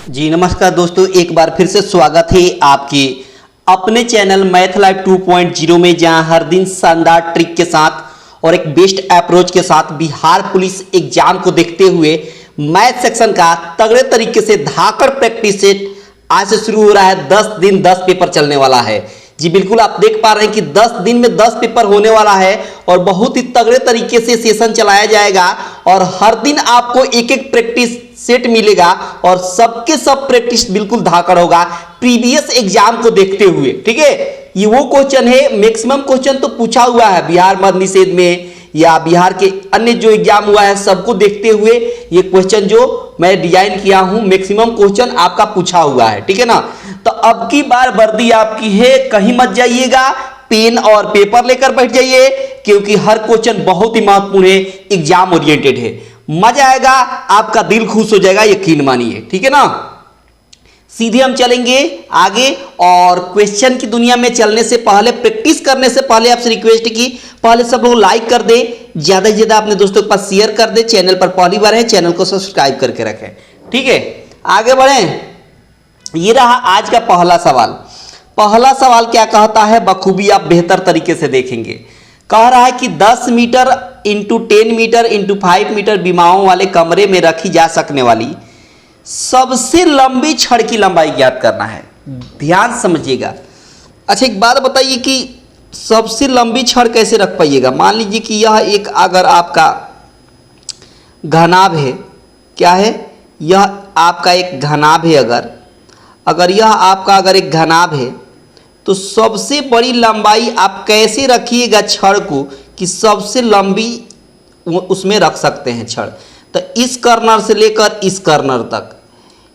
जी नमस्कार दोस्तों, एक बार फिर से स्वागत है आपके अपने चैनल मैथ लाइव 2.0 में, जहां हर दिन शानदार ट्रिक के साथ और एक बेस्ट अप्रोच के साथ बिहार पुलिस एग्जाम को देखते हुए मैथ सेक्शन का तगड़े तरीके से धाकड़ प्रैक्टिस सेट आज से शुरू हो रहा है। 10 दिन 10 पेपर चलने वाला है। जी बिल्कुल, आप देख पा रहे हैं कि 10 दिन में 10 पेपर होने वाला है और बहुत ही तगड़े तरीके से सेशन चलाया जाएगा और हर दिन आपको एक एक प्रैक्टिस सेट मिलेगा और सबके सब प्रैक्टिस बिल्कुल धाकड़ होगा प्रीवियस एग्जाम को देखते हुए। ठीक है, ये वो क्वेश्चन है, मैक्सिमम क्वेश्चन तो पूछा हुआ है बिहार मद्य निषेध में या बिहार के अन्य जो एग्जाम हुआ है सबको देखते हुए ये क्वेश्चन जो मैं डिजाइन किया हूं, मैक्सिमम क्वेश्चन आपका पूछा हुआ है। ठीक है ना, तो अब की बार वर्दी आपकी है, कहीं मत जाइएगा, पेन और पेपर लेकर बैठ जाइए क्योंकि हर क्वेश्चन बहुत ही महत्वपूर्ण है, एग्जाम ओरिएंटेड है। मजा आएगा, आपका दिल खुश हो जाएगा, यकीन मानिए। ठीक है ना, सीधे हम चलेंगे आगे और क्वेश्चन की दुनिया में चलने से पहले, प्रैक्टिस करने से पहले आपसे रिक्वेस्ट की पहले सब लोग लाइक कर दे, ज्यादा से ज्यादा अपने दोस्तों के पास शेयर कर दे, चैनल पर पहली बार है चैनल को सब्सक्राइब करके रखें। ठीक है, आगे बढ़ें। ये रहा आज का पहला सवाल। पहला सवाल क्या कहता है, बखूबी आप बेहतर तरीके से देखेंगे। कह रहा है कि 10 metre into 10 metre into 5 metre विमाओं वाले कमरे में रखी जा सकने वाली सबसे लंबी छड़ की लंबाई ज्ञात करना है। ध्यान समझिएगा। अच्छा एक बात बताइए कि सबसे लंबी छड़ कैसे रख पाइएगा। मान लीजिए कि यह एक अगर आपका घनाभ है, क्या है, यह आपका एक घनाभ है, अगर यह आपका अगर एक घनाभ है तो सबसे बड़ी लंबाई आप कैसे रखिएगा छड़ को कि सबसे लंबी उसमें रख सकते हैं छड़। तो इस कर्नर से लेकर इस कर्नर तक,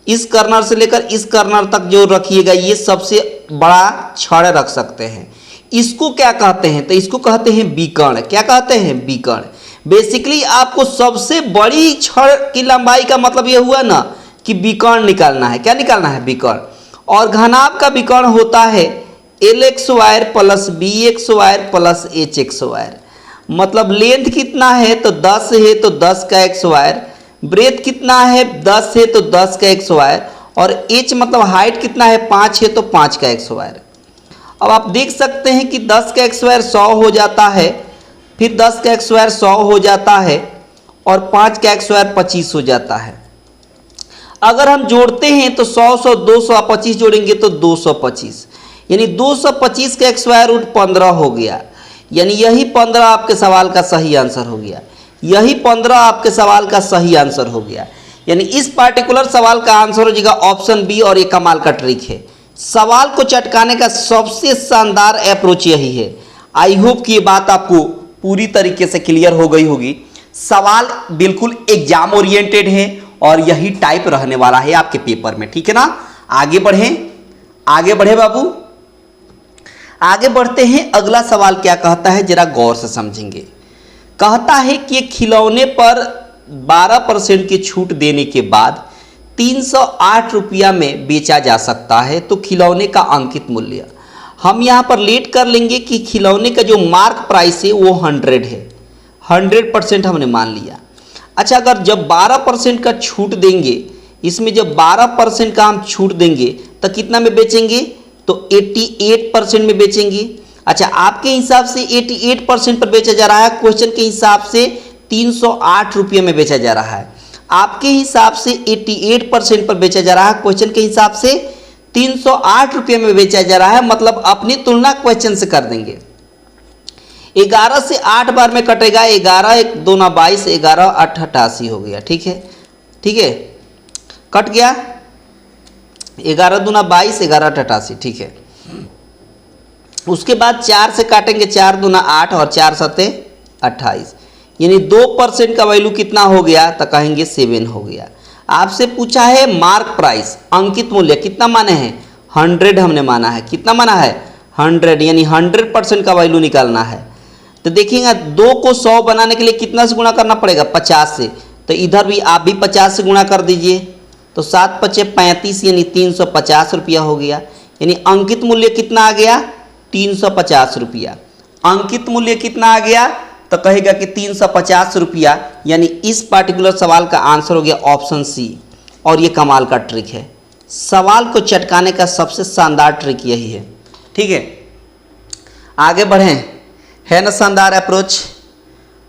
इस कर्नर से लेकर इस कर्नर तक जो रखिएगा ये सबसे बड़ा छड़ रख सकते हैं। इसको क्या कहते हैं, तो इसको कहते हैं विकर्ण। क्या कहते हैं, विकर्ण। बेसिकली आपको सबसे बड़ी छड़ की लंबाई का मतलब ये हुआ ना कि विकर्ण निकालना है। क्या निकालना है, विकर्ण। और घनाभ का विकर्ण होता है LX² plus BX² plus HX²। मतलब लेंथ कितना है तो 10 है तो 10 का x², ब्रेथ कितना है 10 है तो 10 का x² और h मतलब हाइट कितना है 5 है तो 5 का x²। अब आप देख सकते हैं कि 10 का x² 100 हो जाता है, फिर 10 का x² 100 हो जाता है और 5 का x² 25 हो जाता है। अगर हम जोड़ते हैं तो 100 100 200 आप 25 जोड़ेंगे तो 225, यानी 225 का x² 15 हो गया। यानी यही 15 आपके सवाल का सही आंसर हो गया। यही 15 आपके सवाल का सही आंसर हो गया। यानी इस पार्टिकुलर सवाल का आंसर हो जाएगा ऑप्शन बी। और ये कमाल का ट्रिक है, सवाल को चटकाने का सबसे शानदार अप्रोच यही है। आई होप कि ये बात आपको पूरी तरीके से क्लियर हो गई होगी। सवाल बिल्कुल एग्जाम ओरिएंटेड है और यही टाइप रहने वाला है आपके पेपर में। ठीक है ना, आगे बढ़ें, आगे बढ़े बाबू, आगे बढ़ते हैं। अगला सवाल क्या कहता है, जरा गौर से समझेंगे। कहता है कि खिलौने पर 12% की छूट देने के बाद 308 रुपया में बेचा जा सकता है, तो खिलौने का अंकित मूल्य। हम यहाँ पर लेट कर लेंगे कि खिलौने का जो मार्क प्राइस है वो 100 है, 100% हमने मान लिया। अच्छा, अगर जब 12% का छूट देंगे, इसमें जब 12% का हम छूट देंगे तो कितना में बेचेंगे, तो 88% में बेचेंगे। अच्छा, आपके हिसाब से 88% पर बेचा जा रहा है, क्वेश्चन के हिसाब से 308 रुपये में बेचा जा रहा है। आपके हिसाब से 88% पर बेचा जा रहा है, क्वेश्चन के हिसाब से 308 रुपये में बेचा जा रहा है। मतलब अपनी तुलना क्वेश्चन से कर देंगे। 11 से 8 बार में कटेगा, 11 1 2 9 22, 11 8 88 हो गया। ठीक है, ठीक है, कट गया। 11 दूना 22, 11 8 88। ठीक है, उसके बाद 4 से काटेंगे, 4 दूना 8 और 4 सते 28, यानी 2% का वैल्यू कितना हो गया, तो कहेंगे 7 हो गया। आपसे पूछा है मार्क प्राइस, अंकित मूल्य कितना माने हैं, 100 हमने माना है। कितना माना है, 100, यानी 100% का वैल्यू निकालना है। तो देखिएगा 2 को 100 बनाने के लिए कितना से गुणा करना पड़ेगा, 50 से। तो इधर भी आप भी 50 से गुणा कर दीजिए, तो 7 5 35, यानी 350 रुपया हो गया। यानी अंकित मूल्य कितना आ गया, 350 रुपया। अंकित मूल्य कितना आ गया, तो कहेगा कि 350 रुपया। यानी इस पार्टिकुलर सवाल का आंसर हो गया ऑप्शन सी। और ये कमाल का ट्रिक है, सवाल को चटकाने का सबसे शानदार ट्रिक यही है। ठीक है, आगे बढ़ें। है ना शानदार अप्रोच,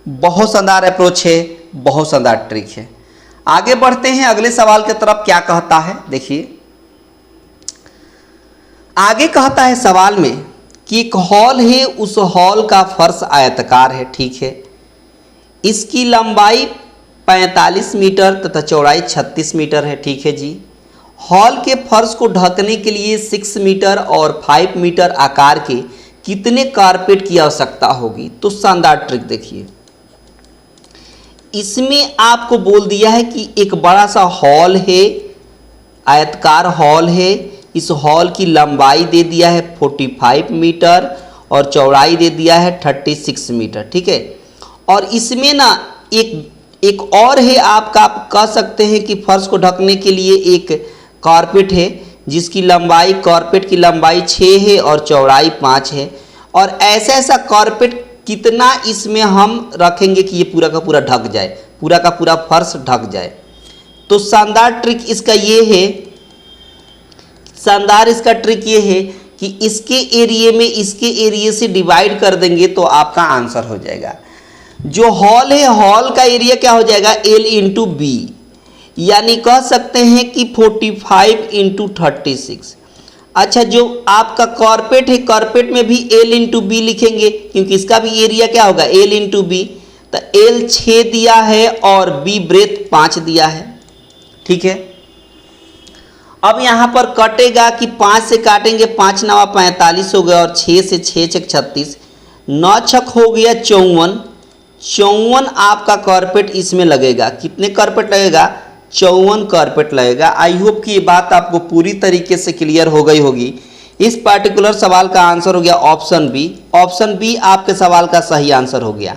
बहुत शानदार अप्रोच है, बहुत शानदार ट्रिक है। आगे बढ़ते हैं अगले सवाल की तरफ। क्या कहता है देखिए, आगे कहता है सवाल में कि एक हॉल है, उस हॉल का फर्श आयताकार है। ठीक है, इसकी लंबाई 45 मीटर तथा चौड़ाई 36 मीटर है। ठीक है जी, हॉल के फर्श को ढकने के लिए 6 मीटर और 5 मीटर आकार के कितने कारपेट की आवश्यकता होगी। तो शानदार ट्रिक देखिए, इसमें आपको बोल दिया है कि एक बड़ा सा हॉल है, आयताकार हॉल है। इस हॉल की लंबाई दे दिया है 45 मीटर और चौड़ाई दे दिया है 36 मीटर। ठीक है, और इसमें ना एक और है आपका, आप कह सकते हैं कि फर्श को ढकने के लिए एक कारपेट है जिसकी लंबाई, कारपेट की लंबाई 6 है और चौड़ाई 5 है। और ऐसा कारपेट कितना इसमें हम रखेंगे कि ये पूरा का पूरा ढक जाए, पूरा का पूरा फर्श ढक जाए। तो शानदार ट्रिक इसका ये है, शानदार इसका ट्रिक ये है कि इसके एरिए में इसके एरिए से डिवाइड कर देंगे तो आपका आंसर हो जाएगा। जो हॉल है, हॉल का एरिया क्या हो जाएगा, L इंटू बी, यानी कह सकते हैं कि 45 इंटू 36। अच्छा, जो आपका कारपेट है, कारपेट में भी L इंटू बी लिखेंगे क्योंकि इसका भी एरिया क्या होगा, L इंटू बी। तो L 6 दिया है और B ब्रेथ 5 दिया है। ठीक है, अब यहाँ पर कटेगा कि 5 से काटेंगे, 5 नवा 45 हो गया और 6 से 6 छक 36, 9 छक हो गया 54। 54 आपका कारपेट इसमें लगेगा। कितने कारपेट लगेगा, 54 कारपेट लगेगा। आई होप कि ये बात आपको पूरी तरीके से क्लियर हो गई होगी। इस पार्टिकुलर सवाल का आंसर हो गया ऑप्शन बी। ऑप्शन बी आपके सवाल का सही आंसर हो गया।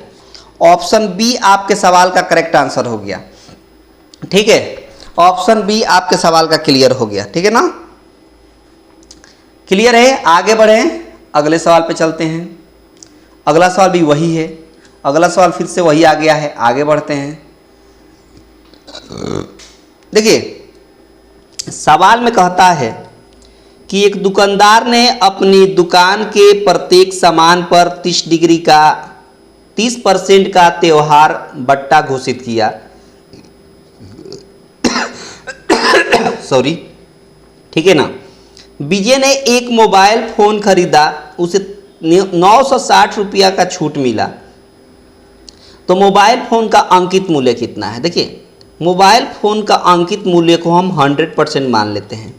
ऑप्शन बी आपके सवाल का करेक्ट आंसर हो गया। ठीक है, ऑप्शन बी आपके सवाल का क्लियर हो गया। ठीक है ना, क्लियर है। आगे बढ़ें, अगले सवाल पे चलते हैं। अगला सवाल भी वही है, अगला सवाल फिर से वही आ गया है। आगे बढ़ते हैं। देखिए, सवाल में कहता है कि एक दुकानदार ने अपनी दुकान के प्रत्येक सामान पर 30% का त्योहार बट्टा घोषित किया। सॉरी, ठीक है ना। विजय ने एक मोबाइल फोन खरीदा, उसे 960 रुपया का छूट मिला। तो मोबाइल फोन का अंकित मूल्य कितना है। देखिए, मोबाइल फ़ोन का अंकित मूल्य को हम 100% मान लेते हैं।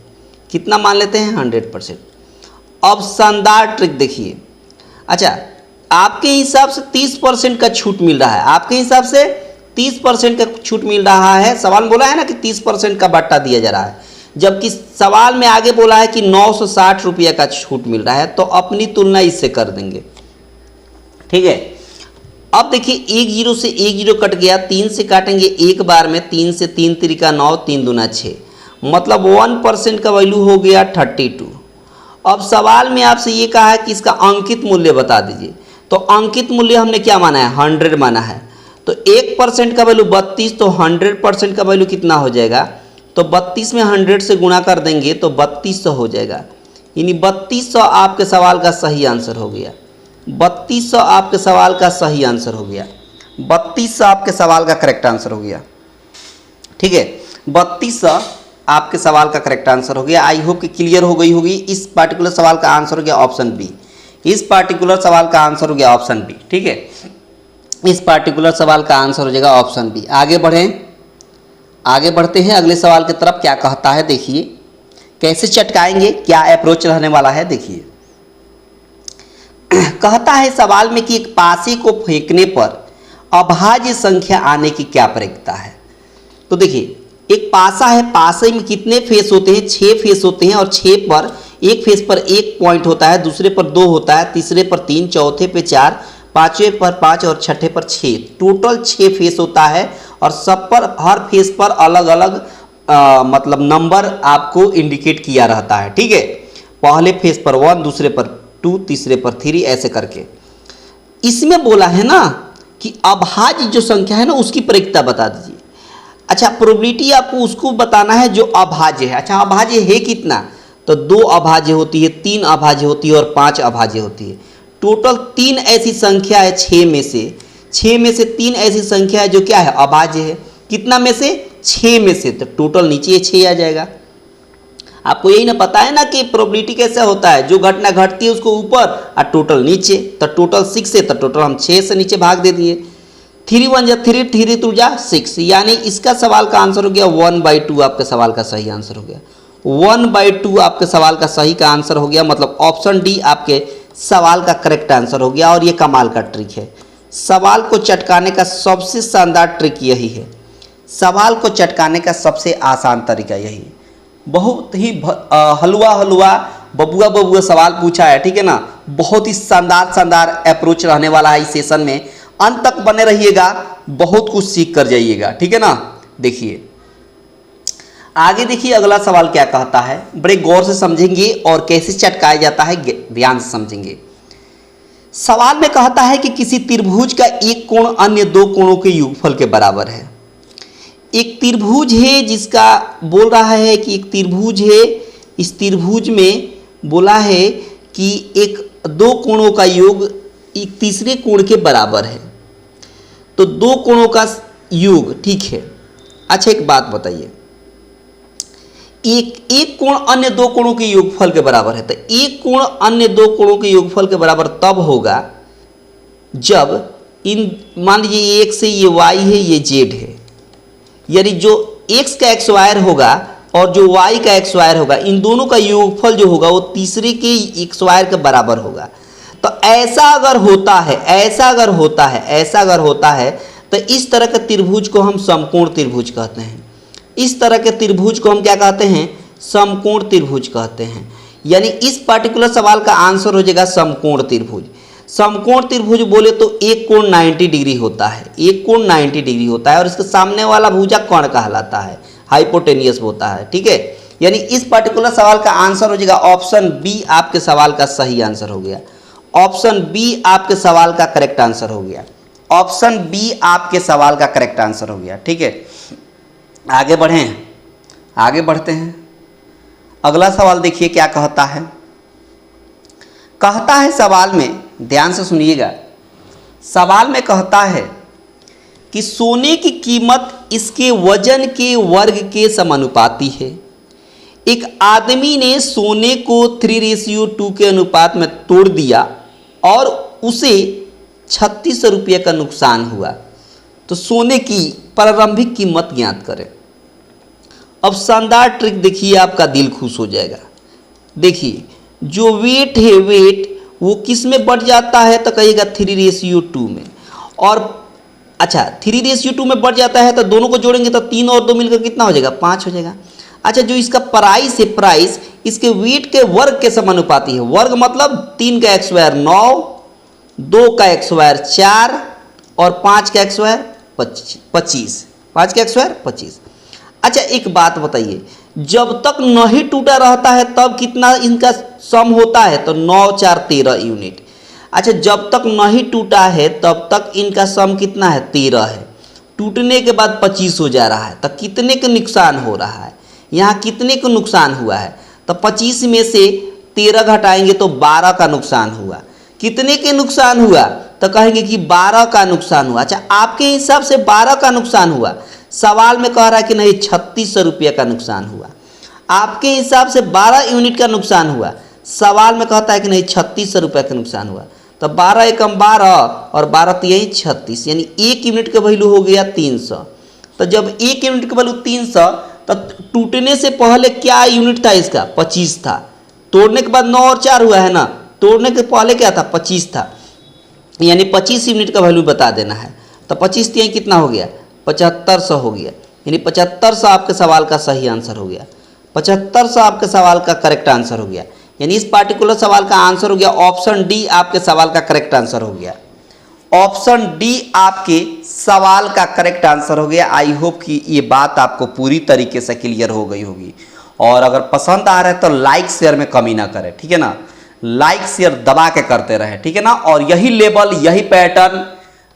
कितना मान लेते हैं, 100%। अब शानदार ट्रिक देखिए। अच्छा, आपके हिसाब से 30% का छूट मिल रहा है, आपके हिसाब से 30% का छूट मिल रहा है। सवाल में बोला है ना कि 30% का बट्टा दिया जा रहा है, जबकि सवाल में आगे बोला है कि 960 रुपया का छूट मिल रहा है। तो अपनी तुलना इससे कर देंगे। ठीक है, अब देखिए, 1 0 से 1 0 कट गया, 3 से काटेंगे एक बार में, 3 से 3 तिरिका 9, 3 दूना 6, मतलब 1% का वैल्यू हो गया 32। अब सवाल में आपसे ये कहा है कि इसका अंकित मूल्य बता दीजिए। तो अंकित मूल्य हमने क्या माना है, 100 माना है। तो 1% का वैल्यू 32, तो 100% का वैल्यू कितना हो जाएगा, तो 32 में 100 से गुणा कर देंगे तो 3200 हो जाएगा। यानी 3200 आपके सवाल का सही आंसर हो गया। 3200 आपके सवाल का सही आंसर हो गया। 3200 आपके सवाल का करेक्ट आंसर हो गया। ठीक है, 3200 आपके सवाल का करेक्ट आंसर हो गया। आई होप कि क्लियर हो गई होगी। इस पार्टिकुलर सवाल का आंसर हो गया ऑप्शन बी। इस पार्टिकुलर सवाल का आंसर हो गया ऑप्शन बी। ठीक है, इस पार्टिकुलर सवाल का आंसर हो जाएगा ऑप्शन बी। आगे बढ़ें, आगे बढ़ते हैं अगले सवाल की तरफ। क्या कहता है देखिए, कैसे चटकाएंगे, क्या अप्रोच रहने वाला है देखिए। कहता है सवाल में कि एक पासे को फेंकने पर अभाज्य संख्या आने की क्या प्रक्रिया है। तो देखिए, एक पासा है, पासे में कितने फेस होते हैं, 6 फेस होते हैं। और 6 पर एक फेस पर 1 पॉइंट होता है, दूसरे पर 2 होता है, तीसरे पर 3, चौथे पे 4, पांचवें पर 5 और छठे पर 6। टोटल 6 फेस होता है और सब पर, हर फेस पर अलग अलग मतलब नंबर आपको इंडिकेट किया रहता है। ठीक है, पहले फेस पर 1, दूसरे पर 2, तीसरे पर 3, ऐसे करके। इसमें बोला है ना कि अभाज्य जो संख्या है ना उसकी प्रक्रिया बता दीजिए। अच्छा, प्रोबेबिलिटी आपको उसको बताना है जो अभाज्य है। अच्छा, अभाज्य है कितना? तो 2 अभाज्य होती है, 3 अभाज्य होती है और 5 अभाज्य होती है। टोटल 3 ऐसी संख्या है 6 में से 3 ऐसी संख्या है जो क्या है? अभाज्य है। कितना में से? 6 में से। तो टोटल नीचे 6 आ जाएगा। आपको यही ना पता है ना कि प्रोबेबिलिटी कैसे होता है, जो घटना घटती है उसको ऊपर और टोटल नीचे। तो टोटल 6 है, तो टोटल हम 6 से नीचे भाग दे दिए। 3 1 जा 3, 3 2 जा 6, यानी इसका सवाल का आंसर हो गया 1/2। आपके सवाल का सही आंसर हो गया 1/2। आपके सवाल का सही का आंसर हो गया, मतलब ऑप्शन डी आपके सवाल का करेक्ट आंसर हो गया। और ये कमाल का ट्रिक है, सवाल को चटकाने का सबसे शानदार ट्रिक यही है, सवाल को चटकाने का सबसे आसान तरीका यही है। बहुत ही हलवा बबुआ बबुआ सवाल पूछा है, ठीक है ना। बहुत ही शानदार अप्रोच रहने वाला है इस सेशन में। अंत तक बने रहिएगा, बहुत कुछ सीख कर जाइएगा, ठीक है ना। देखिए आगे, देखिए अगला सवाल क्या कहता है, बड़े गौर से समझेंगे और कैसे चटकाया जाता है ध्यान से समझेंगे। सवाल में कहता है कि किसी त्रिभुज का एक कोण अन्य 2 कोणों के योगफल के बराबर है। एक त्रिभुज है जिसका बोल रहा है कि एक त्रिभुज है, इस त्रिभुज में बोला है कि एक 2 कोणों का योग एक तीसरे कोण के बराबर है। तो 2 कोणों का योग, ठीक है। अच्छा, एक बात बताइए, एक कोण अन्य 2 कोणों के योगफल के बराबर है। तो एक कोण अन्य 2 कोणों के योगफल के बराबर तब होगा जब इन, मान लीजिए ये x है, ये y है, ये z है, यानी जो x का एक्स वायर होगा और जो y का एक्स वायर होगा, इन दोनों का योगफल जो होगा वो तीसरे के एक्स वायर के बराबर होगा। तो ऐसा अगर होता है तो इस तरह के त्रिभुज को हम समकोण त्रिभुज कहते हैं। इस तरह के त्रिभुज को हम क्या कहते हैं? समकोण त्रिभुज कहते हैं। यानी इस पर्टिकुलर सवाल का आंसर हो जाएगा समकोण त्रिभुज। समकोण त्रिभुज बोले तो एक कोण 90 डिग्री होता है, एक कोण 90 डिग्री होता है और इसके सामने वाला भुजा कर्ण कहलाता है, हाइपोटेनियस होता है, ठीक है। यानी इस पर्टिकुलर सवाल का आंसर हो जाएगा ऑप्शन बी। आपके सवाल का सही आंसर हो गया ऑप्शन बी। आपके सवाल का करेक्ट आंसर हो गया ऑप्शन बी। आपके सवाल का करेक्ट आंसर हो गया, ठीक है। आगे बढ़ें, आगे बढ़ते हैं। अगला सवाल देखिए क्या कहता है। कहता है सवाल में, ध्यान से सुनिएगा, सवाल में कहता है कि सोने की कीमत इसके वजन के वर्ग के समानुपाती है। एक आदमी ने सोने को 3:2 के अनुपात में तोड़ दिया और उसे 3600 रुपये का नुकसान हुआ। तो सोने की प्रारंभिक कीमत ज्ञात करें। अब शानदार ट्रिक देखिए, आपका दिल खुश हो जाएगा। देखिए जो वेट है, वेट वो किस में बढ़ जाता है? तो कहिएगा 3:2 में। और अच्छा 3:2 में बढ़ जाता है तो दोनों को जोड़ेंगे तो 3 और 2 मिलकर कितना हो जाएगा? 5 हो जाएगा। अच्छा, जो इसका प्राइस है, प्राइस इसके वेट के वर्ग के समानुपाती है। वर्ग मतलब 3 का एक्स वायर 9, 2 का एक्स वायर 4 और 5 का एक्स वायर 25। 5 का एक्स वायर 25। अच्छा, एक बात बताइए, जब तक नहीं टूटा रहता है तब कितना इनका सम होता है? तो 9 4 13 यूनिट। अच्छा, जब तक नहीं टूटा है तब तक इनका सम कितना है? 13 है। टूटने के बाद 25 हो जा रहा है, तो कितने का नुकसान हो रहा है? यहाँ कितने का नुकसान हुआ है? तो 25 में से 13 घटाएंगे तो 12 का नुकसान हुआ। कितने के नुकसान हुआ? तो कहेंगे कि 12 का नुकसान हुआ। अच्छा, आपके हिसाब से 12 का नुकसान हुआ, सवाल में कह रहा है कि नहीं 3600 रुपये का नुकसान हुआ। आपके हिसाब से 12 यूनिट का नुकसान हुआ, सवाल में कहता है कि नहीं 3600 रुपये का नुकसान हुआ। तो 12 एकम 12 और 12 3 36, यानी 1 यूनिट का वैल्यू हो गया 300। तो जब 1 यूनिट का वैल्यू 300, तो टूटने से पहले क्या यूनिट था इसका? 25 था। तोड़ने के बाद 9 और 4 हुआ है ना, तोड़ने के पहले क्या था? 25 था, यानी 25 यूनिट का वैल्यू बता देना है। तो 25 3 कितना हो गया? 7500 हो गया, यानी 7500 आपके सवाल का सही आंसर हो गया। 7500 आपके सवाल का करेक्ट आंसर हो गया, यानी इस पार्टिकुलर सवाल का आंसर हो गया ऑप्शन डी। आपके सवाल का करेक्ट आंसर हो गया ऑप्शन डी। आपके सवाल का करेक्ट आंसर हो गया। आई होप कि ये बात आपको पूरी तरीके से क्लियर हो गई होगी। और अगर पसंद आ रहा है तो लाइक शेयर में कमी ना करें, ठीक है ना। लाइक शेयर दबा के करते रहे, ठीक है ना। और यही लेवल, यही पैटर्न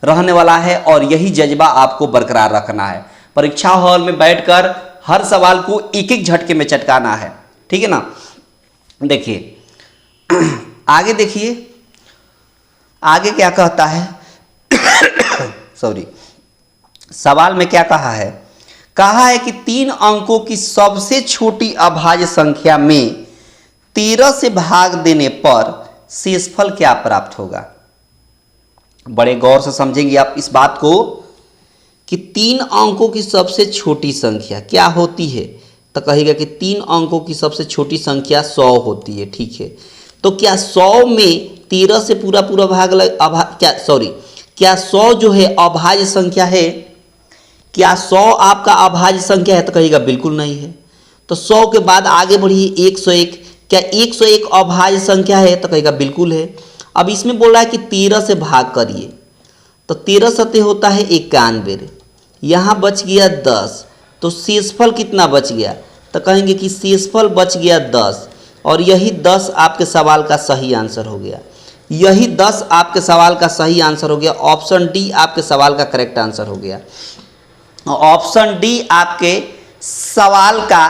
रहने वाला है और यही जज्बा आपको बरकरार रखना है। परीक्षा हॉल में बैठकर हर सवाल को एक एक झटके में चटकाना है, ठीक है ना। देखिए आगे, देखिए आगे क्या कहता है सॉरी, सवाल में क्या कहा है? कहा है कि 3 अंकों की सबसे छोटी अभाज्य संख्या में 13 से भाग देने पर शेषफल क्या प्राप्त होगा। बड़े गौर से समझेंगे आप इस बात को कि 3 अंकों की सबसे छोटी संख्या क्या होती है, तो कहेगा कि 3 अंकों की सबसे छोटी संख्या 100 होती है, ठीक है। तो क्या 100 में 13 से पूरा भाग क्या 100 जो है अभाज्य संख्या है? क्या 100 आपका अभाज्य संख्या है? तो कहेगा बिल्कुल नहीं है। तो 100 के बाद आगे बढ़िए 101, क्या 101 अभाज्य संख्या है? तो कहेगा बिल्कुल है। अब इसमें बोल रहा है कि 13 से भाग करिए, तो 13 सतह होता है 91, यहाँ बच गया 10, तो शेषफल कितना बच गया? तो कहेंगे कि शेषफल बच गया 10, और यही 10 आपके सवाल का सही आंसर हो गया। यही 10 आपके सवाल का सही आंसर हो गया। ऑप्शन डी आपके सवाल का करेक्ट आंसर हो गया। ऑप्शन डी आपके सवाल का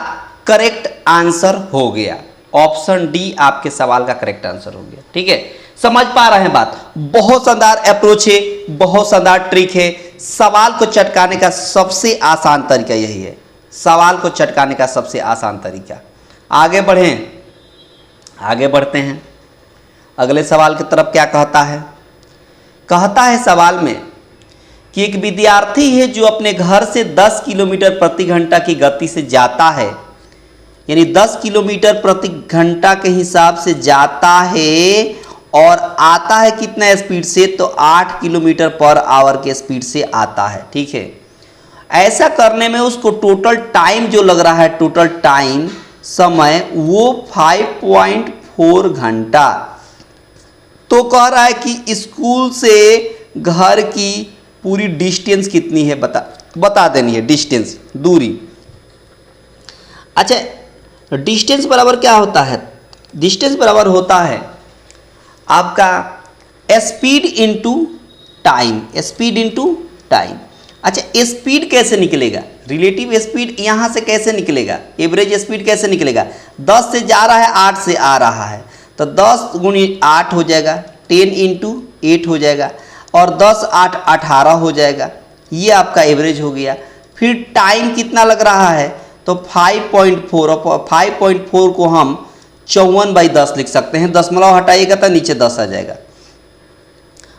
करेक्ट आंसर हो गया। ऑप्शन डी आपके सवाल का करेक्ट आंसर हो गया, ठीक है। समझ पा रहे हैं बात? बहुत शानदार अप्रोच है, बहुत शानदार ट्रिक है। सवाल को चटकाने का सबसे आसान तरीका यही है, सवाल को चटकाने का सबसे आसान तरीका। आगे बढ़ें, आगे बढ़ते हैं अगले सवाल की तरफ। क्या कहता है? कहता है सवाल में कि एक विद्यार्थी है जो अपने घर से 10 किलोमीटर प्रति घंटा की गति से जाता है, यानी 10 किलोमीटर प्रति घंटा के हिसाब से जाता है और आता है कितना स्पीड से? तो 8 किलोमीटर पर आवर के स्पीड से आता है, ठीक है। ऐसा करने में उसको टोटल टाइम जो लग रहा है, टोटल टाइम समय, वो 5.4 घंटा। तो कह रहा है कि स्कूल से घर की पूरी डिस्टेंस कितनी है, बता देनी है, डिस्टेंस, दूरी। अच्छा, डिस्टेंस बराबर क्या होता है? डिस्टेंस बराबर होता है आपका speed into time, speed into time. अच्छा, स्पीड कैसे निकलेगा? रिलेटिव स्पीड यहाँ से कैसे निकलेगा? एवरेज स्पीड कैसे निकलेगा? 10 से जा रहा है, 8 से आ रहा है, तो 10 गुणी 8 हो जाएगा, 10 इंटू 8 हो जाएगा, और 10 8 18 हो जाएगा। ये आपका एवरेज हो गया। फिर टाइम कितना लग रहा है? तो 5.4, और 5.4 को हम 54/10 लिख सकते हैं। दशमलव हटाइएगा तो नीचे 10 आ जाएगा।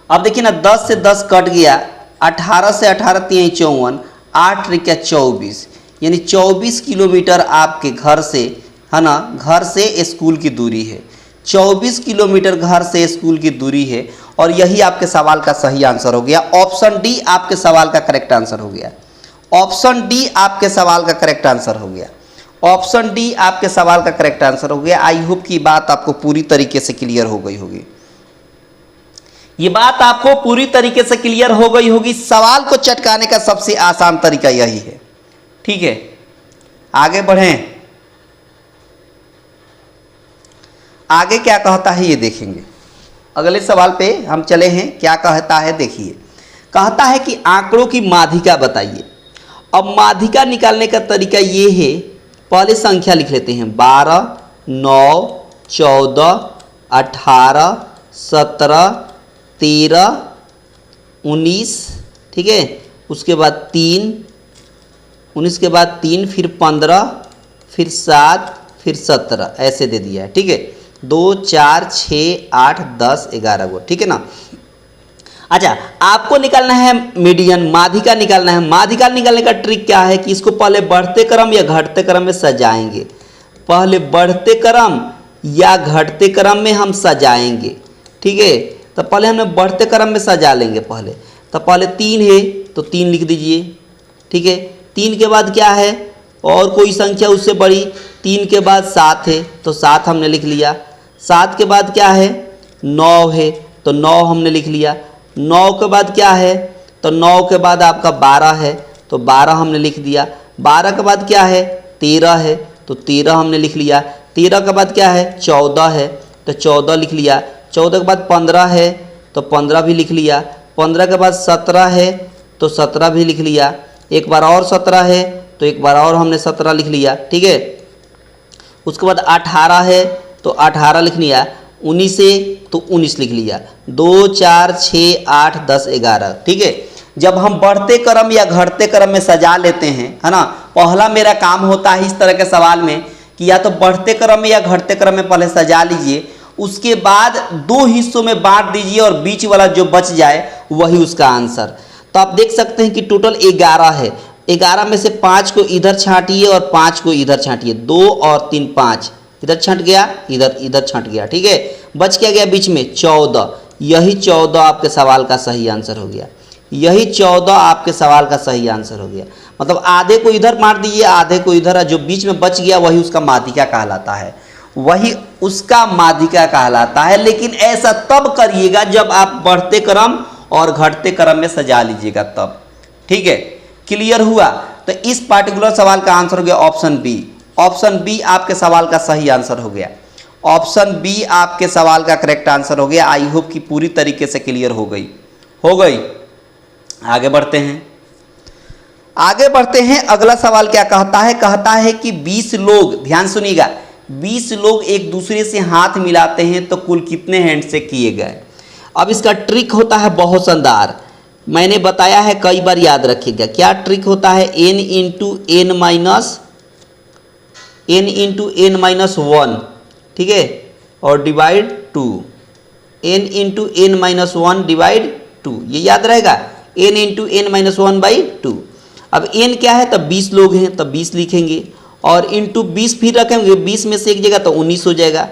अब देखिए ना, 10 से 10 कट गया, 18 से 18 3 54, 8 त्रिका 24, यानी 24 किलोमीटर आपके घर से, है ना, घर से स्कूल की दूरी है। 24 किलोमीटर घर से स्कूल की दूरी है, और यही आपके सवाल का सही आंसर हो गया। ऑप्शन डी आपके सवाल का करेक्ट आंसर हो गया। ऑप्शन डी आपके सवाल का करेक्ट आंसर हो गया। ऑप्शन डी आपके सवाल का करेक्ट आंसर हो गया। आई होप की बात आपको पूरी तरीके से क्लियर हो गई होगी। ये बात आपको पूरी तरीके से क्लियर हो गई होगी। सवाल को चटकाने का सबसे आसान तरीका यही है, ठीक है। आगे बढ़ें, आगे क्या कहता है ये देखेंगे। अगले सवाल पे हम चले हैं। क्या कहता है देखिए, कहता है कि आंकड़ों की माध्यिका बताइए। अब माध्यिका निकालने का तरीका ये है, पहले संख्या लिख लेते हैं, 12, 9, 14, 18, 17, 13, 19, ठीक है। उसके बाद 3, 19 के बाद 3, फिर 15, फिर 7, फिर 17, ऐसे दे दिया है, ठीक है। 2, 4, 6, 8, 10, 11 गो, ठीक है ना। अच्छा, आपको निकालना है मीडियन, माध्यिका निकालना है। माध्यिका निकालने का ट्रिक क्या है कि इसको पहले बढ़ते क्रम या घटते क्रम में सजाएंगे। पहले बढ़ते क्रम या घटते क्रम में हम सजाएंगे, ठीक है। तो पहले हमें बढ़ते क्रम में सजा लेंगे। पहले 3 है तो 3 लिख दीजिए, ठीक है। 3 के बाद क्या है, और कोई संख्या उससे बड़ी। 3 के बाद 7 है तो 7 हमने लिख लिया। 7 के बाद क्या है, 9 है तो 9 हमने लिख लिया। 9 के बाद क्या है, तो 9 के बाद आपका 12 है तो 12 हमने लिख दिया। 12 के बाद क्या है, 13 है तो 13 हमने लिख लिया। 13 के बाद क्या है, 14 है तो 14 लिख लिया। 14 के बाद 15 है तो 15 भी लिख लिया। 15 के बाद 17 है तो 17 भी लिख लिया। एक बार और 17 है तो एक बार और हमने 17 लिख लिया, ठीक है। उसके बाद 18 है तो 18 लिख लिया, 19 है तो 19 लिख लिया, 2 4 6 8 10 11, ठीक है। जब हम बढ़ते क्रम या घटते क्रम में सजा लेते हैं, है ना, पहला मेरा काम होता है इस तरह के सवाल में कि या तो बढ़ते क्रम में या घटते क्रम में पहले सजा लीजिए, उसके बाद दो हिस्सों में बांट दीजिए और बीच वाला जो बच जाए वही उसका आंसर। तो आप देख सकते हैं कि टोटल 11 है, 11 में से 5 को इधर छांटिए और 5 को इधर छांटिए, 2 और 3 5, इधर छंट गया, इधर छंट गया, ठीक है। बच क्या गया बीच में 14, यही 14 आपके सवाल का सही आंसर हो गया, यही 14 आपके सवाल का सही आंसर हो गया। मतलब आधे को इधर मार दीजिए, आधे को इधर, जो बीच में बच गया वही उसका माध्यिका कहलाता है, वही उसका माध्यिका कहलाता है। लेकिन ऐसा तब करिएगा जब आप बढ़ते क्रम और घटते क्रम में सजा लीजिएगा तब, ठीक है। क्लियर हुआ? तो इस पार्टिकुलर सवाल का आंसर हो गया ऑप्शन बी। ऑप्शन बी आपके सवाल का सही आंसर हो गया, ऑप्शन बी आपके सवाल का करेक्ट आंसर हो गया। आई होप कि पूरी तरीके से क्लियर हो गई। आगे बढ़ते हैं। अगला सवाल क्या कहता है? कहता है कि 20 लोग, ध्यान सुनिएगा, 20 लोग एक दूसरे से हाथ मिलाते हैं तो कुल कितने हैंडशेक किए गए। अब इसका ट्रिक होता है बहुत शानदार, मैंने बताया है कई बार, याद रखिएगा। क्या ट्रिक होता है? n इंटू एन माइनस 1, ठीक है, और divide 2, n into n minus 1 divide 2, ये याद रहेगा, n into n minus 1 by 2। अब n क्या है? तब 20 लोग हैं तब 20 लिखेंगे, और इंटू 20 फिर रखेंगे, 20 में से एक जगह तो 19 हो जाएगा,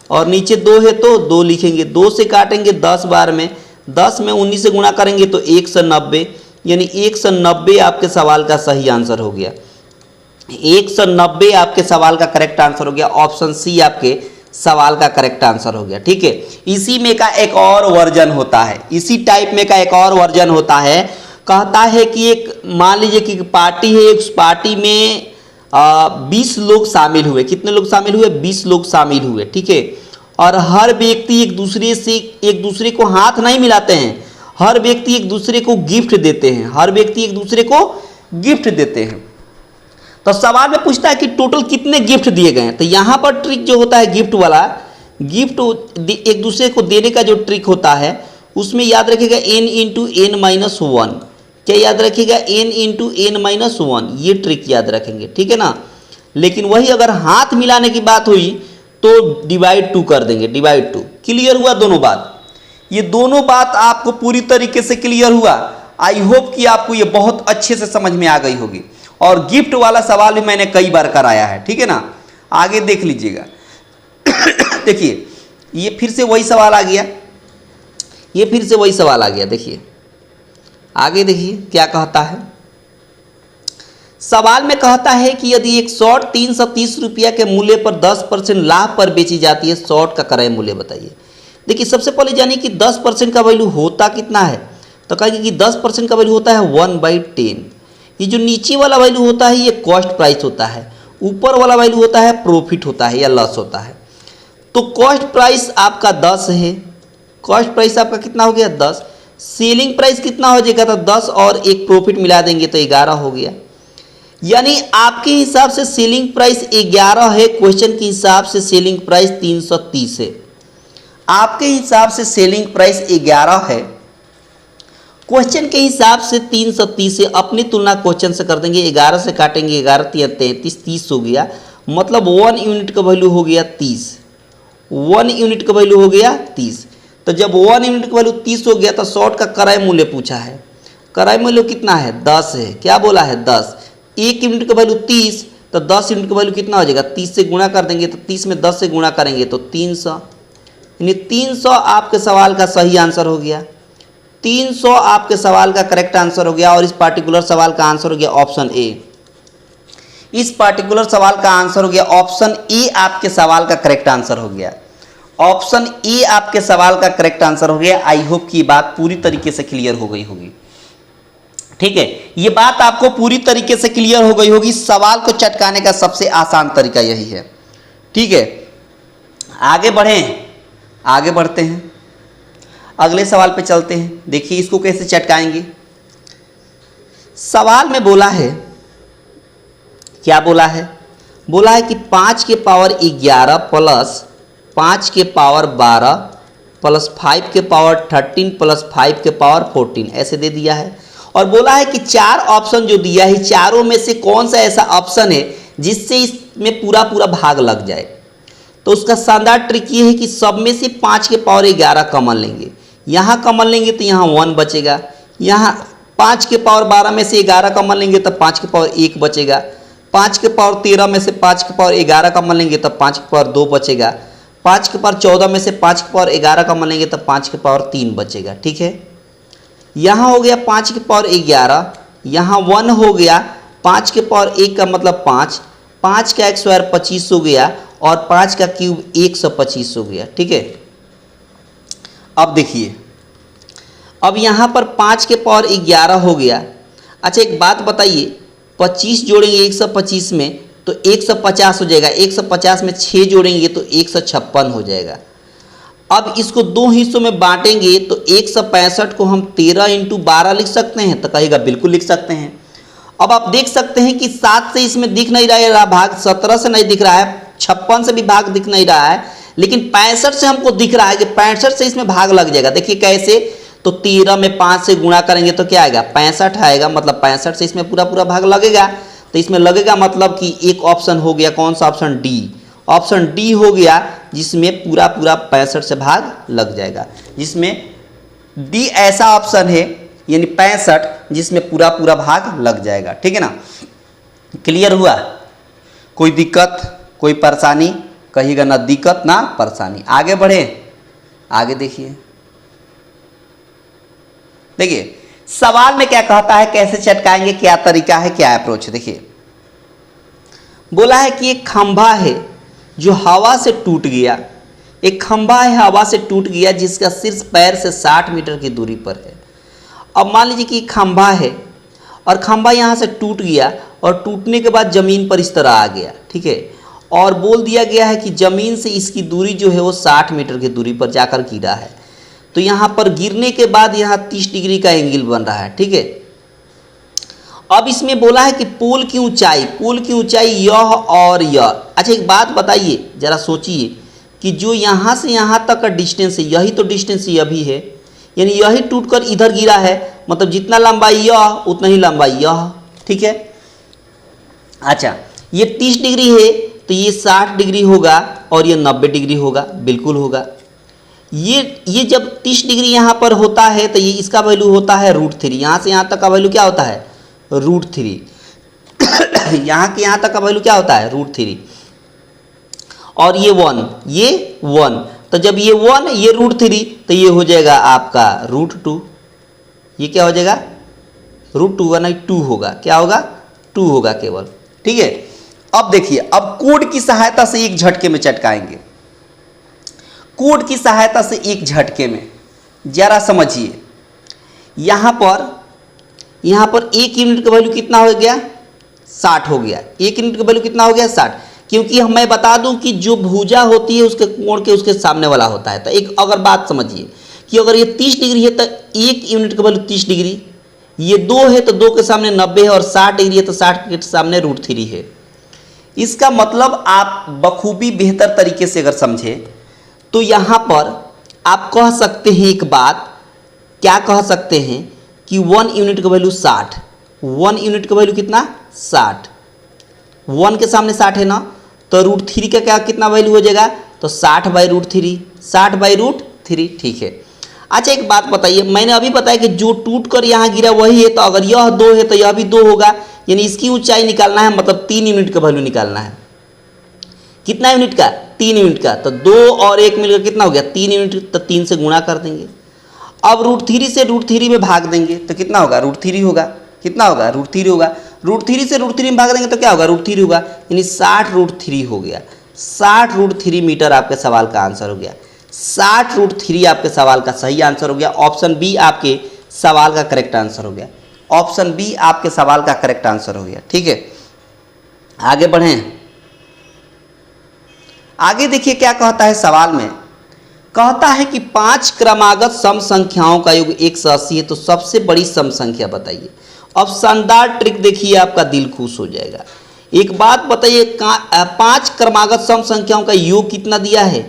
और नीचे 2 है तो 2 लिखेंगे, 2 से काटेंगे 10 बार में, 10 में 19 से गुणा करेंगे तो 190, यानी 190 आपके सवाल का सही आंसर हो गया। 190 आपके सवाल का करेक्ट आंसर हो गया। ऑप्शन सी आपके सवाल का करेक्ट आंसर हो गया, ठीक है। इसी में का एक और वर्जन होता है, इसी टाइप में का एक और वर्जन होता है। कहता है कि एक, मान लीजिए कि पार्टी है, उस पार्टी में 20 लोग शामिल हुए। कितने लोग शामिल हुए? 20 लोग शामिल हुए, ठीक है। और हर व्यक्ति एक दूसरे को हाथ नहीं मिलाते हैं, हर व्यक्ति एक दूसरे को गिफ्ट देते हैं, तो सवाल में पूछता है कि टोटल कितने गिफ्ट दिए गए हैं। तो यहाँ पर ट्रिक जो होता है गिफ्ट वाला, गिफ्ट एक दूसरे को देने का जो ट्रिक होता है, उसमें याद रखिएगा n इंटू एन माइनस 1, क्या याद रखिएगा? n इंटू एन माइनस 1, ये ट्रिक याद रखेंगे, ठीक है ना। लेकिन वही अगर हाथ मिलाने की बात हुई तो डिवाइड 2 कर देंगे, डिवाइड 2। क्लियर हुआ दोनों बात? ये दोनों बात आपको पूरी तरीके से क्लियर हुआ। आई होप कि आपको ये बहुत अच्छे से समझ में आ गई होगी। और गिफ्ट वाला सवाल भी मैंने कई बार कराया है, ठीक है ना। आगे देख लीजिएगा। देखिए ये फिर से वही सवाल आ गया, देखिए आगे देखिए क्या कहता है। सवाल में कहता है कि यदि एक शॉर्ट 330 रुपया के मूल्य पर 10% लाभ पर बेची जाती है, शॉर्ट का क्रय मूल्य बताइए। देखिए सबसे पहले जानिए कि 10% का वैल्यू होता कितना है, तो कहेंगे कि 10% का वैल्यू होता है 1/10। ये जो नीचे वाला वैल्यू होता है ये कॉस्ट प्राइस होता है, ऊपर वाला वैल्यू होता है प्रॉफिट होता है या लॉस होता है। तो कॉस्ट प्राइस आपका 10 है, कॉस्ट प्राइस आपका कितना हो गया? 10। सेलिंग प्राइस कितना हो जाएगा? तो 10 और एक प्रॉफिट मिला देंगे तो 11 हो गया। यानी आपके हिसाब से सेलिंग प्राइस 11 है, क्वेश्चन के हिसाब से सेलिंग प्राइस 330 है। आपके हिसाब से सेलिंग प्राइस 11 है, क्वेश्चन के हिसाब से 330 है। अपनी तुलना क्वेश्चन से कर देंगे, 11 से काटेंगे, 11 33, 30 हो गया। मतलब 1 यूनिट का वैल्यू हो गया 30, 1 यूनिट का वैल्यू हो गया 30। तो जब 1 यूनिट का वैल्यू 30 हो गया तो शॉर्ट का क्रय मूल्य पूछा है, क्रय मूल्य कितना है? 10 है। क्या बोला है? 10। 1 यूनिट का वैल्यू 30, तो 10 यूनिट का वैल्यू कितना हो जाएगा? 30 से गुणा कर देंगे, तो 30 में 10 से गुणा करेंगे तो 300, यानी 300 आपके सवाल का सही आंसर हो गया। 300 आपके सवाल का करेक्ट आंसर हो गया। और इस पार्टिकुलर सवाल का आंसर हो गया ऑप्शन ए। इस पार्टिकुलर सवाल का आंसर हो गया ऑप्शन ए, आपके सवाल का करेक्ट आंसर हो गया। ऑप्शन ए आपके सवाल का करेक्ट आंसर हो गया। आई होप की बात पूरी तरीके से क्लियर हो गई होगी, ठीक है। ये बात आपको पूरी तरीके से क्लियर हो गई होगी। सवाल को चटकाने का सबसे आसान तरीका यही है, ठीक है। आगे बढ़ते हैं, अगले सवाल पे चलते हैं। देखिए इसको कैसे चटकाएंगे। सवाल में बोला है, क्या बोला है? बोला है कि 5 के पावर 11 प्लस 5 के पावर 12 प्लस 5 के पावर 13 प्लस 5 के पावर 14 ऐसे दे दिया है। और बोला है कि 4 ऑप्शन जो दिया है, चारों में से कौन सा ऐसा ऑप्शन है जिससे इसमें पूरा पूरा भाग लग जाए। तो उसका शानदार ट्रिक ये है कि सब में से 5 के पावर 11 कॉमन लेंगे, यहाँ कॉमन लेंगे तो यहाँ 1 बचेगा, यहाँ 5 के पावर 12 में से 11 कॉमन लेंगे तब 5 के पावर 1 बचेगा, 5 के पावर 13 में से 5 के पावर 11 कॉमन लेंगे तब 5 के पावर 2 बचेगा, 5 के पावर 14 में से 5 के पावर 11 कॉमन लेंगे तब 5 के पावर 3 बचेगा। ठीक है, यहाँ हो गया 5 के पावर 11, यहाँ 1 हो गया, 5 के पावर 1 का मतलब 5, 5 का स्क्वायर 25 हो गया और 5 का क्यूब 125 हो गया। ठीक है, अब देखिए, अब यहाँ पर 5 के पावर 11 हो गया। अच्छा एक बात बताइए, 25 जोड़ेंगे 125 में तो 150 हो जाएगा, 150 में 6 जोड़ेंगे तो 156 हो जाएगा। अब इसको दो हिस्सों में बांटेंगे तो 165 को हम 13 × 12 लिख सकते हैं, तो कहेगा बिल्कुल लिख सकते हैं। अब आप देख सकते हैं कि 7 से इसमें दिख नहीं रहा भाग, 17 से नहीं दिख रहा है, 56 से भी भाग दिख नहीं रहा है, लेकिन 65 से हमको दिख रहा है कि 65 से इसमें भाग लग जाएगा। देखिए कैसे, तो 13 में 5 से गुणा करेंगे तो क्या आएगा, 65 आएगा, मतलब 65 से इसमें पूरा पूरा भाग लगेगा। तो इसमें लगेगा मतलब कि एक ऑप्शन हो गया, कौन सा ऑप्शन, डी। ऑप्शन डी हो गया जिसमें पूरा पूरा 65 से भाग लग जाएगा, जिसमें डी ऐसा ऑप्शन है यानी 65 जिसमें पूरा पूरा भाग लग जाएगा। ठीक है ना, क्लियर हुआ? कोई दिक्कत, कोई परेशानी? कहिएगा ना दिक्कत ना परेशानी। आगे बढ़े, आगे देखिए, देखिए सवाल में क्या कहता है, कैसे चटकाएंगे, क्या तरीका है, क्या अप्रोच है। देखिए बोला है कि एक खंभा है जो हवा से टूट गया, एक खंभा है हवा से टूट गया जिसका शीर्ष पैर से 60 मीटर की दूरी पर है। अब मान लीजिए कि खंभा है और खंभा यहाँ से टूट गया और टूटने के बाद ज़मीन पर इस तरह आ गया। ठीक है, और बोल दिया गया है कि ज़मीन से इसकी दूरी जो है वो 60 मीटर की दूरी पर जाकर गिरा है। तो यहाँ पर गिरने के बाद यहाँ 30 डिग्री का एंगल बन रहा है। ठीक है, अब इसमें बोला है कि पोल की ऊंचाई यह और यह। अच्छा एक बात बताइए, जरा सोचिए कि जो यहाँ से यहाँ तक का डिस्टेंस है, यही तो डिस्टेंस यह भी है, यानी यही टूटकर इधर गिरा है, मतलब जितना लंबाई यह उतना ही लंबाई यह। ठीक है, अच्छा ये 30 डिग्री है तो ये 60 डिग्री होगा और ये 90 डिग्री होगा, बिल्कुल होगा। ये जब 30 डिग्री यहाँ पर होता है तो ये इसका वैल्यू होता है √3। यहाँ से यहाँ तक का वैल्यू क्या होता है, √3। यहाँ के यहाँ तक का वैल्यू क्या होता है, √3। और ये 1, तो जब ये 1 ये √3 तो ये हो जाएगा आपका √2। ये क्या हो जाएगा, √2 नहीं 2 होगा, क्या होगा, 2 होगा केवल। ठीक है, अब देखिए, अब कोड की सहायता से एक झटके में चटकाएंगे। कोड की सहायता से एक झटके में जरा समझिए, यहाँ पर 1 यूनिट का वैल्यू कितना हो गया, 60 हो गया। 1 यूनिट का वैल्यू कितना हो गया, 60। क्योंकि मैं बता दूं कि जो भुजा होती है उसके कोण के उसके सामने वाला होता है। तो एक अगर बात समझिए कि अगर ये 30 डिग्री है तो 1 यूनिट का वैल्यू 30 डिग्री, ये 2 है तो 2 के सामने 90 है, और 60 डिग्री है तो 60 के सामने √3 है। इसका मतलब आप बखूबी बेहतर तरीके से अगर समझे तो यहाँ पर आप कह सकते हैं एक बात, क्या कह सकते हैं कि 1 यूनिट का वैल्यू 60, 1 यूनिट का वैल्यू कितना, 60, 1 के सामने 60 है ना, तो √3 का क्या कितना वैल्यू हो जाएगा, तो 60/√3, 60/√3। ठीक है, अच्छा एक बात बताइए, मैंने अभी बताया कि जो टूट कर यहाँ गिरा वही है, तो अगर यह 2 है तो यह भी 2 होगा, यानी इसकी ऊंचाई निकालना है, मतलब 3 यूनिट का वैल्यू निकालना है। कितना यूनिट का, 3 यूनिट का। तो 2 और 1 मिलकर कितना हो गया, 3 यूनिट, तो 3 से गुणा कर देंगे। अब √3 से √3 में भाग देंगे तो कितना होगा, √3 होगा। कितना होगा, √3 होगा। √3 से √3 में भाग देंगे तो क्या होगा, √3 होगा, यानी 60√3 हो गया। 60√3 मीटर आपके सवाल का आंसर हो गया। 60√3 आपके सवाल का सही आंसर हो गया। ऑप्शन बी आपके सवाल का करेक्ट आंसर हो गया। ऑप्शन बी आपके सवाल का करेक्ट आंसर हो गया। ठीक है, आगे बढ़ें। आगे देखिए क्या कहता है सवाल में, कहता है कि 5 क्रमागत सम संख्याओं का योग 180 है, तो सबसे बड़ी सम संख्या बताइए। अब शानदार ट्रिक देखिए, आपका दिल खुश हो जाएगा। एक बात बताइए, 5 क्रमागत सम संख्याओं का योग कितना दिया है?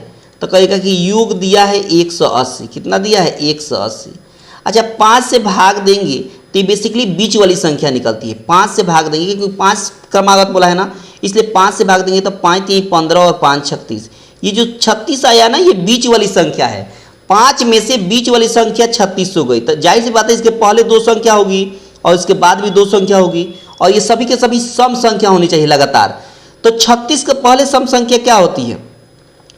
तो कहेगा कि योग दिया है 180। कितना दिया है? 180। अच्छा, 5 से भाग देंगे तो ये बेसिकली बीच वाली संख्या निकलती है। 5 से भाग देंगे क्योंकि 5 क्रमागत बोला है ना, इसलिए 5 से भाग देंगे तो 5 3 15 और 5 36। ये जो 36 आया ना, ये बीच वाली संख्या है। 5 में से बीच वाली संख्या 36 हो गई, तो जाहिर सी बात है इसके पहले 2 संख्या होगी और इसके बाद भी 2 संख्या होगी, और ये सभी के सभी सम संख्या होनी चाहिए लगातार। तो 36 के पहले सम संख्या क्या होती है?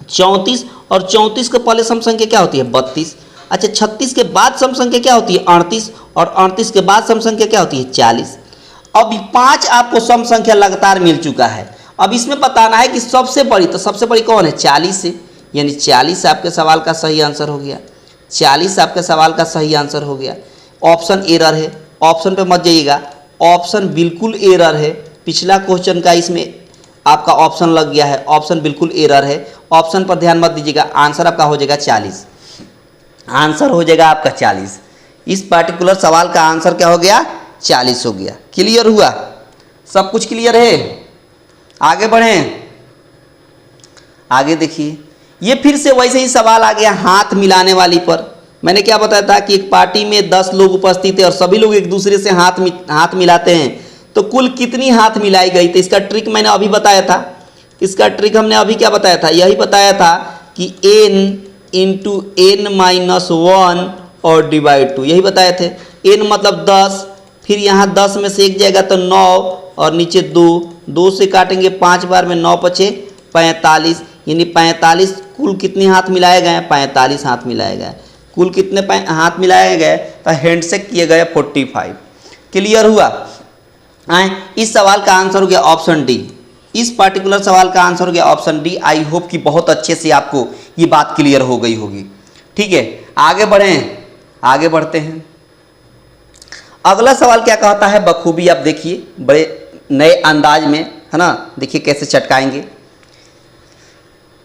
34, और 34 के पहले सम संख्या क्या होती है? 32। अच्छा, 36 के बाद सम संख्या क्या होती है? 38, और 38 के बाद सम संख्या क्या होती है? 40। अब 5 आपको सम संख्या लगातार मिल चुका है। अब इसमें बताना है कि सबसे बड़ी, तो सबसे बड़ी कौन है? 40 है, यानी 40 आपके सवाल का सही आंसर हो गया। 40 आपके सवाल का सही आंसर हो गया। ऑप्शन एरर है, ऑप्शन पे मत जाइएगा, ऑप्शन बिल्कुल एरर है। पिछला क्वेश्चन का इसमें आपका ऑप्शन लग गया है, ऑप्शन बिल्कुल एरर है। ऑप्शन पर ध्यान मत दीजिएगा, आंसर आपका हो जाएगा 40। आंसर हो जाएगा आपका 40। इस पार्टिकुलर सवाल का आंसर क्या हो गया? 40 हो गया। क्लियर हुआ? सब कुछ क्लियर है? आगे बढ़ें। आगे देखिए, ये फिर से वैसे ही सवाल आ गया हाथ मिलाने वाली पर। मैंने क्या बताया था कि एक पार्टी में 10 लोग उपस्थित है और सभी लोग एक दूसरे से हाथ मिलाते हैं, तो कुल कितनी हाथ मिलाई गई? तो इसका ट्रिक मैंने अभी बताया था। इसका ट्रिक हमने अभी क्या बताया था? यही बताया था कि n इंटू n-1 और डिवाइड 2, यही बताए थे। n मतलब 10, फिर यहाँ 10 में से एक जाएगा तो 9 और नीचे 2, 2 से काटेंगे 5 बार में 9 बचे 45, यानी 45। कुल कितने हाथ मिलाए गए? 45 हाथ मिलाए गए। कुल कितने हाथ मिलाए गए? तो हैंडशेक किए गए 45। क्लियर हुआ? आए, इस सवाल का आंसर हो गया ऑप्शन डी। इस पार्टिकुलर सवाल का आंसर हो गया ऑप्शन डी। आई होप कि बहुत अच्छे से आपको ये बात क्लियर हो गई होगी। ठीक है, आगे बढ़ें। आगे बढ़ते हैं। अगला सवाल क्या कहता है बखूबी आप देखिए, बड़े नए अंदाज में, है ना। देखिए कैसे चटकाएंगे।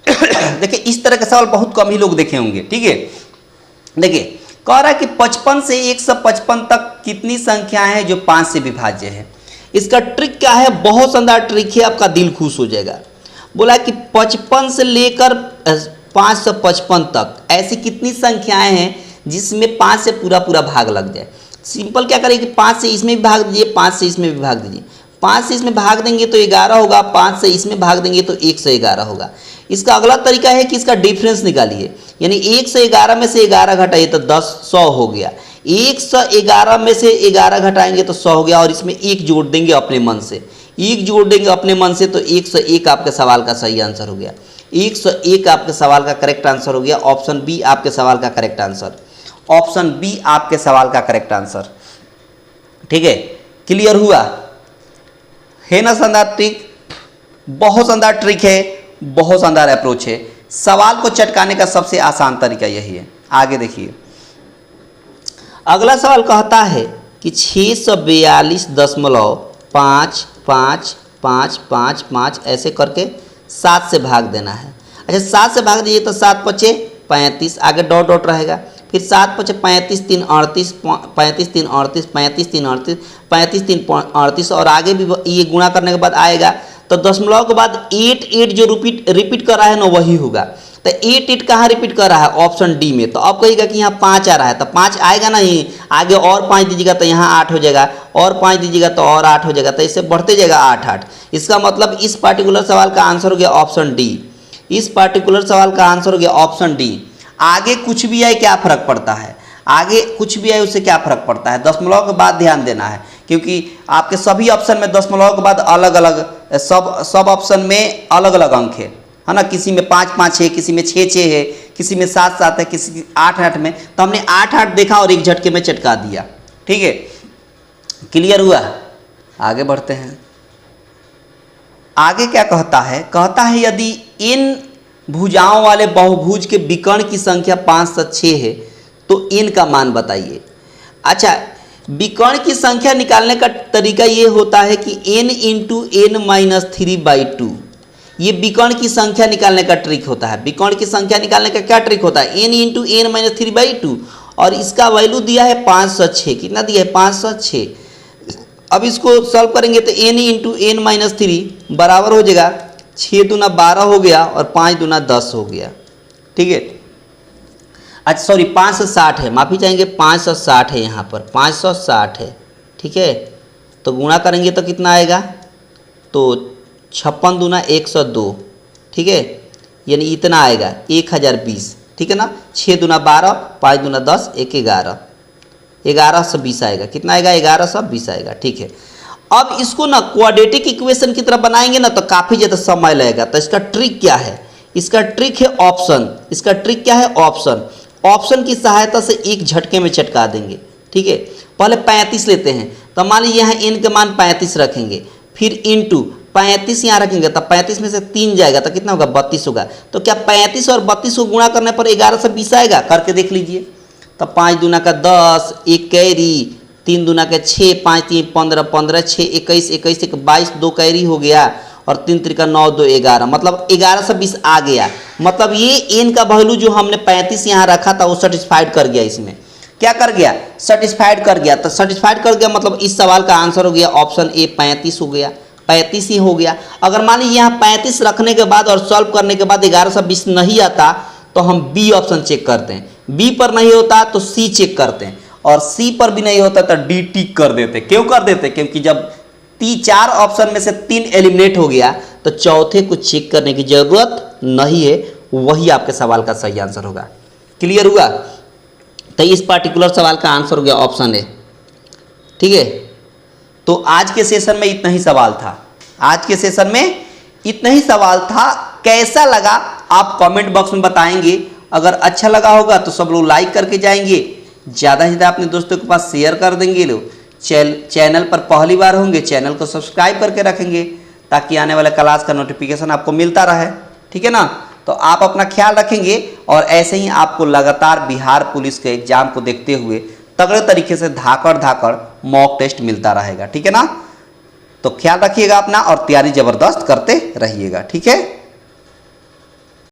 देखिए इस तरह का सवाल बहुत कम ही लोग देखे होंगे। ठीक है, देखिए कह रहा है कि 55 से 155 तक कितनी संख्याएं हैं जो 5 से विभाज्य है। इसका ट्रिक क्या है? बहुत शानदार ट्रिक है, आपका दिल खुश हो जाएगा। बोला कि 55 से लेकर 555 तक ऐसी कितनी संख्याएं हैं जिसमें 5 से पूरा पूरा भाग लग जाए। सिंपल क्या करें कि 5 से इसमें भी भाग दीजिए, 5 से इसमें भी भाग दीजिए। 5 से इसमें भाग देंगे तो 11 होगा, 5 से इसमें भाग देंगे तो 111 होगा। इसका अगला तरीका है कि इसका डिफरेंस निकालिए, यानी 1 से 11 में से 11 घटाइए तो 10 100 हो गया। 111 में से 11 घटाएंगे तो 100 हो गया, और इसमें 1 जोड़ देंगे अपने मन से। 1 जोड़ देंगे अपने मन से तो 101 आपके सवाल का सही आंसर हो गया। 101 आपके सवाल का करेक्ट आंसर हो गया। ऑप्शन बी आपके सवाल का करेक्ट आंसर। ऑप्शन बी आपके सवाल का करेक्ट आंसर। ठीक है, क्लियर हुआ? है ना शानदार ट्रिक? बहुत शानदार ट्रिक है, बहुत शानदार अप्रोच है। सवाल को चटकाने का सबसे आसान तरीका यही है। आगे देखिए, अगला सवाल कहता है कि 642.55555 ऐसे करके 7 से भाग देना है। अच्छा, 7 से भाग दीजिए तो 7 पचे 35, आगे डॉट डॉट रहेगा। फिर 7 पचे 35 3 38, 35 3 38, 35 3 38, 35 3 38, और आगे भी ये गुणा करने के बाद आएगा तो दशमलव के बाद 8 जो रिपीट कर रहा है ना वही होगा। तो 8 कहाँ रिपीट कर रहा है? ऑप्शन डी में। तो अब कहिएगा कि यहाँ 5 आ रहा है, तो 5 आएगा नहीं, आगे और 5 दीजिएगा तो यहाँ 8 हो जाएगा, और 5 दीजिएगा तो और 8 हो जाएगा, तो इससे बढ़ते जाएगा 8। इसका मतलब इस पार्टिकुलर सवाल का आंसर हो गया ऑप्शन डी। इस पार्टिकुलर सवाल का आंसर हो गया ऑप्शन डी। आगे कुछ भी आए क्या फर्क पड़ता है? आगे कुछ भी आए उससे क्या फर्क पड़ता है? दशमलव के बाद ध्यान देना है, क्योंकि आपके सभी ऑप्शन में दशमलव के बाद अलग अलग सब ऑप्शन में अलग अलग अंक है ना। किसी में 5 5 है, किसी में 6 6 है, किसी में 7 7 है, किसी 8 8 में। तो हमने 8 8 देखा और एक झटके में चटका दिया। ठीक है, क्लियर हुआ? आगे बढ़ते हैं। आगे क्या कहता है? कहता है यदि इन भुजाओं वाले बहुभुज के विकर्ण की संख्या 5 से 6 है तो n का मान बताइए। अच्छा, विकर्ण की संख्या निकालने का तरीका ये होता है कि n इंटू n-3/2, ये विकर्ण की संख्या निकालने का ट्रिक होता है। विकर्ण की संख्या निकालने का क्या ट्रिक होता है? n इंटू n-3/2, और इसका वैल्यू दिया है 506। कितना दिया है? 506। अब इसको सॉल्व करेंगे तो n इंटू एन माइनस 3 बराबर हो जाएगा 6 दूना 12 हो गया और 5 दूना 10 हो गया। ठीक है, अच्छा सॉरी 560 है, माफ़ी चाहेंगे 560 है, यहाँ पर 560 है। ठीक है, तो गुणा करेंगे तो कितना आएगा, तो 56 दूना 102। ठीक है, यानी इतना आएगा 1020। ठीक है ना, 6 दूना 12, 5 दूना 10, 1 11, 1120 आएगा। कितना आएगा, 1120 आएगा। ठीक है, अब इसको ना क्वाड्रेटिक इक्वेशन की तरह बनाएंगे ना तो काफ़ी ज़्यादा समय लगेगा। तो इसका ट्रिक क्या है, इसका ट्रिक है ऑप्शन। इसका ट्रिक क्या है, ऑप्शन। ऑप्शन की सहायता से एक झटके में चटका देंगे। ठीक है, पहले 35 लेते हैं, तो मान लीजिए यहाँ n के मान 35 रखेंगे, फिर इंटू 35 यहाँ रखेंगे, तब 35 में से 3 जाएगा तो कितना होगा, 32 होगा। तो क्या 35 और 32 को गुणा करने पर 1120 आएगा, करके देख लीजिए। तो 5 दूना का 10, 1 कैरी, 3 दूना का 6, 5 3 15, 15 6 21, 21 1 22, 2 कैरी हो गया और 3 3 9 2 11, मतलब 1120 आ गया। मतलब ये n का वैल्यू जो हमने 35 यहाँ रखा था वो सेटिस्फाइड कर गया। इसमें क्या कर गया, सेटिस्फाइड कर गया। तो सेटिस्फाइड कर गया मतलब इस सवाल का आंसर हो गया ऑप्शन ए 35 हो गया, 35 ही हो गया। अगर मान लीजिए यहाँ 35 रखने के बाद और सॉल्व करने के बाद 1120 नहीं आता तो हम बी ऑप्शन चेक करते हैं, बी पर नहीं होता तो सी चेक करते हैं, और सी पर भी नहीं होता तो डी टिक कर देते। क्यों कर देते, क्योंकि जब 4 ऑप्शन में से 3 एलिमिनेट हो गया तो चौथे को चेक करने की जरूरत नहीं है, वही आपके सवाल का सही आंसर होगा। क्लियर हुआ, तो इस पार्टिकुलर सवाल का आंसर हो गया ऑप्शन ए। ठीक है, तो आज के सेशन में इतना ही सवाल था, आज के सेशन में इतना ही सवाल था। कैसा लगा आप कमेंट बॉक्स में बताएंगे। अगर अच्छा लगा होगा तो सब लोग लाइक करके जाएंगे, ज़्यादा से ज़्यादा अपने दोस्तों के पास शेयर कर देंगे। लोग चैनल पर पहली बार होंगे, चैनल को सब्सक्राइब करके रखेंगे ताकि आने वाले क्लास का नोटिफिकेशन आपको मिलता रहे। ठीक है ना, तो आप अपना ख्याल रखेंगे और ऐसे ही आपको लगातार बिहार पुलिस के एग्जाम को देखते हुए तगड़े तरीके से धाकड़ मॉक टेस्ट मिलता रहेगा। ठीक है ना, तो ख्याल रखिएगा अपना और तैयारी ज़बरदस्त करते रहिएगा। ठीक है।